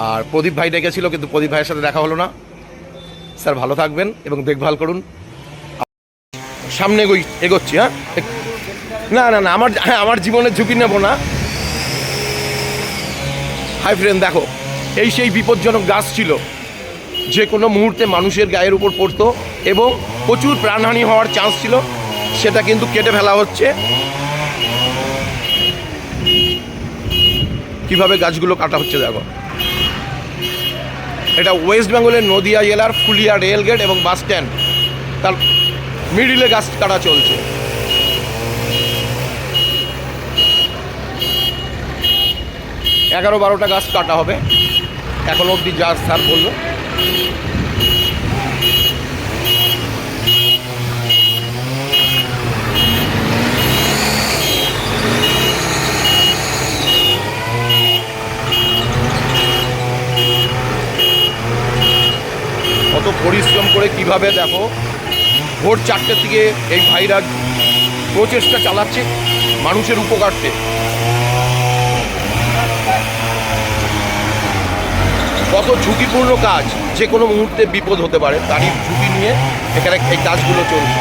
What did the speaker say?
আর প্রদীপ ভাই ডেকেছিল, কিন্তু প্রদীপ ভাইয়ের সাথে দেখা হলো না। স্যার ভালো থাকবেন এবং দেখভাল করুন। সামনে এগোচ্ছি। হ্যাঁ, না না না, আমার জীবনের ঝুঁকি নেব না। হাই ফ্রেন্ড, দেখো, এই সেই বিপজ্জনক গাছ ছিল, যে কোনো মুহূর্তে মানুষের গায়ের উপর পড়তো এবং প্রচুর প্রাণহানি হওয়ার চান্স ছিল। সেটা কিন্তু কেটে ফেলা হচ্ছে। কিভাবে গাছগুলো কাটা হচ্ছে দেখো। এটা ওয়েস্ট বেঙ্গলের নদিয়া জেলার ফুলিয়া রেলগেট এবং বাস স্ট্যান্ড, তার মিডিলে গাছ কাটা চলছে। এগারো 12টা গাছ কাটা হবে এখন অবধি, যা স্যার বললো। কত পরিশ্রম করে কিভাবে দেখো, ভোর 4টের থেকে এই ভাইরা প্রচেষ্টা চালাচ্ছে মানুষের উপকার্থে। কত ঝুঁকিপূর্ণ কাজ, যে কোনো মুহূর্তে বিপদ হতে পারে, তারই ঝুঁকি নিয়ে এখানে এই কাজগুলো চলছে।